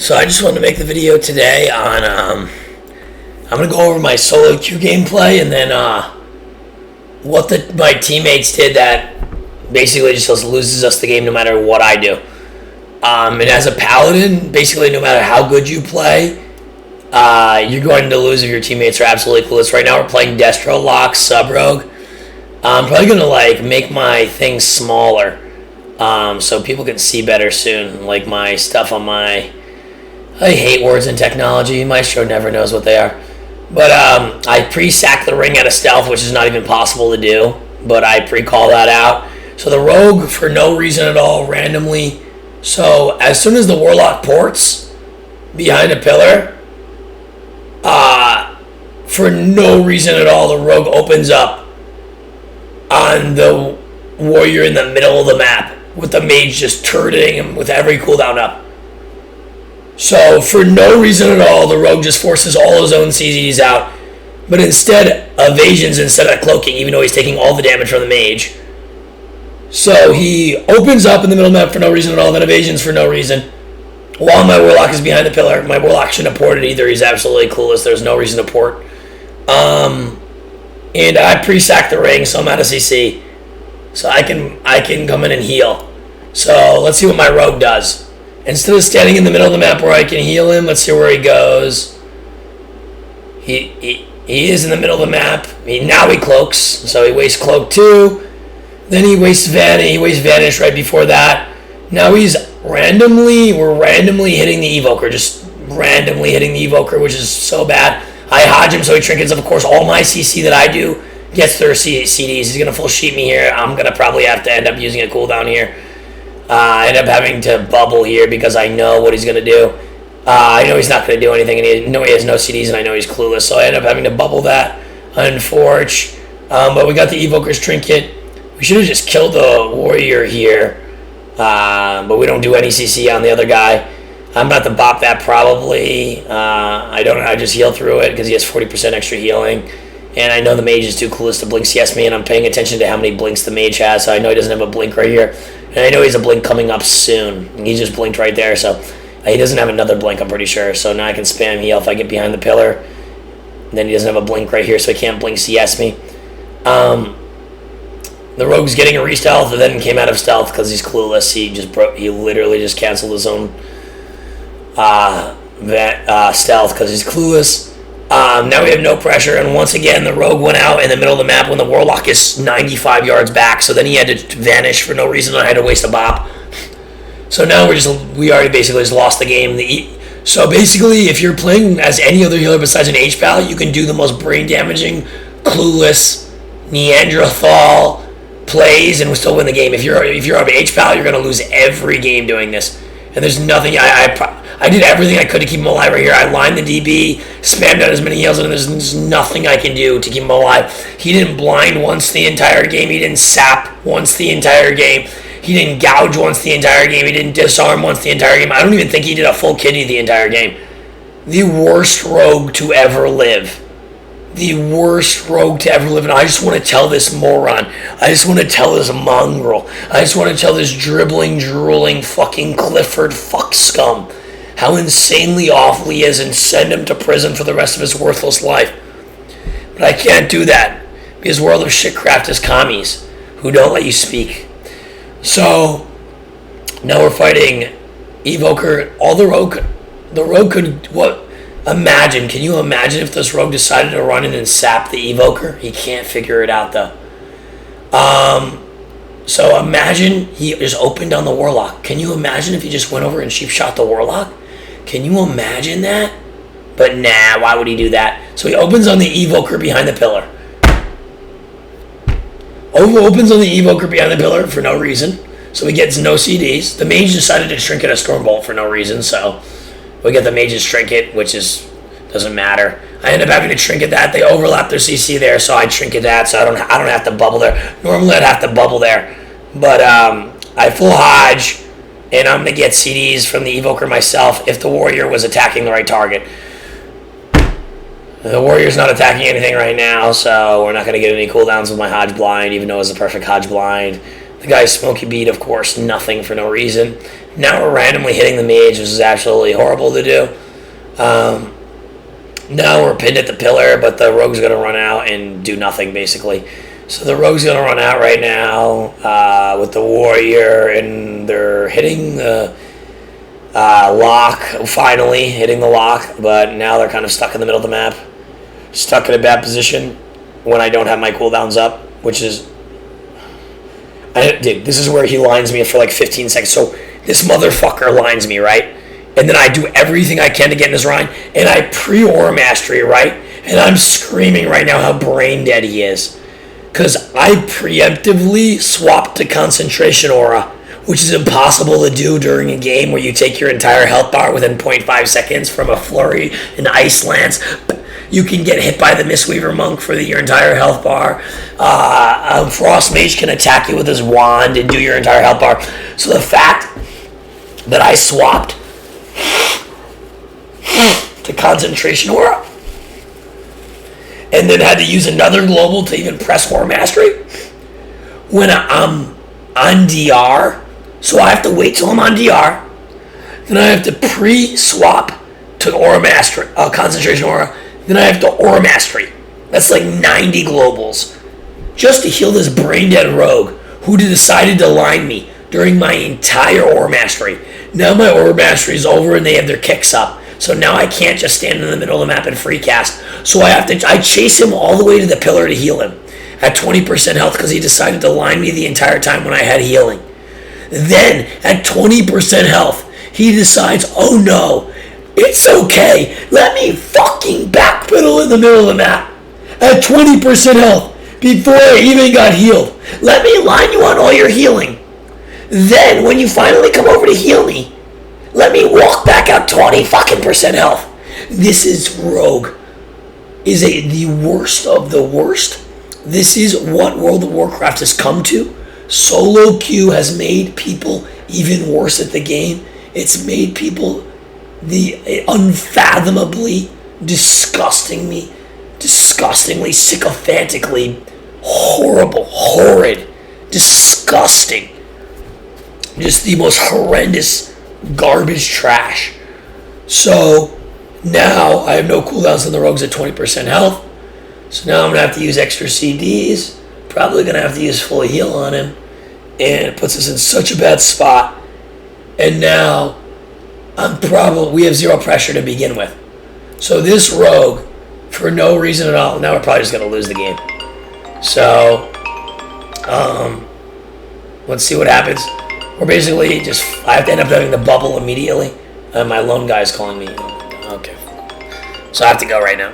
So I just wanted to make the video today on, I'm going to go over my solo queue gameplay and then what my teammates did that basically just loses us the game no matter what I do. And as a Paladin, basically no matter how good you play, you're going to lose if your teammates are absolutely clueless. Right now we're playing Destro Lock Sub Rogue. I'm probably going to make my things smaller so people can see better soon. Like my stuff on my... I hate words in technology. My show never knows what they are. But I pre-sack the ring out of stealth, which is not even possible to do. But I pre-call that out. So the rogue, for no reason at all, randomly. So as soon as the warlock ports behind a pillar, for no reason at all, the rogue opens up on the warrior in the middle of the map, with the mage just turreting him with every cooldown up. So, for no reason at all, the rogue just forces all his own CZs out, but instead, evasions instead of cloaking, even though he's taking all the damage from the mage. So, he opens up in the middle of the map for no reason at all, then evasions for no reason. While my warlock is behind the pillar, my warlock shouldn't have ported either, he's absolutely clueless, there's no reason to port. And I pre-sack the ring, so I'm out of CC. So I can come in and heal. So, let's see what my rogue does. Instead of standing in the middle of the map where I can heal him, let's see where he goes. He is in the middle of the map. Now he cloaks, so he wastes cloak 2. Then he wastes vanish. He wastes vanish right before that. Now we're randomly hitting the evoker, just randomly hitting the evoker, which is so bad. I hodge him, so he trinkets. Of course, all my CC that I do gets their CDs. He's gonna full sheet me here. I'm gonna probably have to end up using a cooldown here. I end up having to bubble here because I know what he's going to do. I know he's not going to do anything, and I know he has no CDs, and I know he's clueless, so I end up having to bubble that, unforge. But we got the Evoker's Trinket. We should have just killed the Warrior here, but we don't do any CC on the other guy. I'm about to bop that probably. I just heal through it because he has 40% extra healing. And I know the mage is too clueless to blink CS me, and I'm paying attention to how many blinks the mage has, so I know he doesn't have a blink right here. And I know he has a blink coming up soon. He just blinked right there, so he doesn't have another blink, I'm pretty sure. So now I can spam heal if I get behind the pillar. And then he doesn't have a blink right here, so he can't blink CS me. The rogue's getting a re-stealth, and then came out of stealth because he's clueless. He literally just canceled his own stealth because he's clueless. Now we have no pressure, and once again the rogue went out in the middle of the map when the warlock is 95 yards back, so then he had to vanish for no reason. I had to waste a bop. So now we already basically just lost the game. So basically, if you're playing as any other healer besides an H-Pal, you can do the most brain-damaging, clueless, Neanderthal plays and still win the game. If you're an H-Pal, you're going to lose every game doing this. And there's nothing, I did everything I could to keep him alive right here. I lined the DB, spammed out as many heals, and there's nothing I can do to keep him alive. He didn't blind once the entire game. He didn't sap once the entire game. He didn't gouge once the entire game. He didn't disarm once the entire game. I don't even think he did a full kidney the entire game. The worst rogue to ever live. The worst rogue to ever live, and I just want to tell this moron, I just want to tell this mongrel, I just want to tell this dribbling, drooling, fucking Clifford fuck scum how insanely awful he is and send him to prison for the rest of his worthless life. But I can't do that because World of Shitcraft is commies who don't let you speak. So now we're fighting Evoker. The rogue could what? Imagine, can you imagine if this rogue decided to run in and sap the Evoker? He can't figure it out though. So imagine he just opened on the Warlock. Can you imagine if he just went over and sheep shot the Warlock? Can you imagine that? But nah, why would he do that? So he opens on the Evoker behind the pillar. Opens on the Evoker behind the pillar for no reason. So he gets no CDs. The mage decided to trinket a Stormbolt for no reason, so we get the mage's trinket, which doesn't matter. I end up having to trinket that. They overlap their CC there, so I trinket that, so I don't have to bubble there. Normally I'd have to bubble there, but I full hodge, and I'm gonna get CDs from the Evoker myself if the warrior was attacking the right target. The warrior's not attacking anything right now, so we're not gonna get any cooldowns with my hodge blind, even though it's a perfect hodge blind. The guy's Smoky Beat, of course, nothing for no reason. Now we're randomly hitting the mage, which is absolutely horrible to do. Now we're pinned at the pillar, but the rogue's going to run out and do nothing, basically. So the rogue's going to run out right now with the warrior, and they're hitting the lock, finally hitting the lock, but now they're kind of stuck in the middle of the map. Stuck in a bad position when I don't have my cooldowns up, which is... Dude, this is where he lines me for like 15 seconds. So this motherfucker lines me, right? And then I do everything I can to get in his line, and I pre-aura mastery, right? And I'm screaming right now how brain dead he is. Because I preemptively swapped to concentration aura, which is impossible to do during a game where you take your entire health bar within 0.5 seconds from a flurry and ice lance. You can get hit by the Mistweaver Monk for your entire health bar. Frost Mage can attack you with his wand and do your entire health bar. So the fact that I swapped to concentration aura and then had to use another global to even press aura mastery when I'm on DR, so I have to wait till I'm on DR, then I have to pre-swap to aura mastery, concentration aura, then I have to aura mastery. That's like 90 globals just to heal this brain dead rogue who decided to line me during my entire aura mastery. Now my aura mastery is over and they have their kicks up. So now I can't just stand in the middle of the map and free cast. So I chase him all the way to the pillar to heal him at 20% health because he decided to line me the entire time when I had healing. Then at 20% health, he decides, oh no, it's okay. Let me fucking backpedal in the middle of the map at 20% health before I even got healed. Let me line you on all your healing. Then when you finally come over to heal me, let me walk back out 20% health. This is rogue. Is the worst of the worst. This is what World of Warcraft has come to. Solo queue has made people even worse at the game. It's made people the unfathomably, disgustingly, sycophantically horrible, horrid, disgusting, just the most horrendous garbage trash. So now I have no cooldowns on the rogues at 20% health. So now I'm going to have to use extra CDs. Probably going to have to use full heal on him. And it puts us in such a bad spot. And now we have zero pressure to begin with. So this rogue, for no reason at all, now we're probably just going to lose the game. So, let's see what happens. We're basically I have to end up having the bubble immediately. And my lone guy's calling me. Okay. So I have to go right now.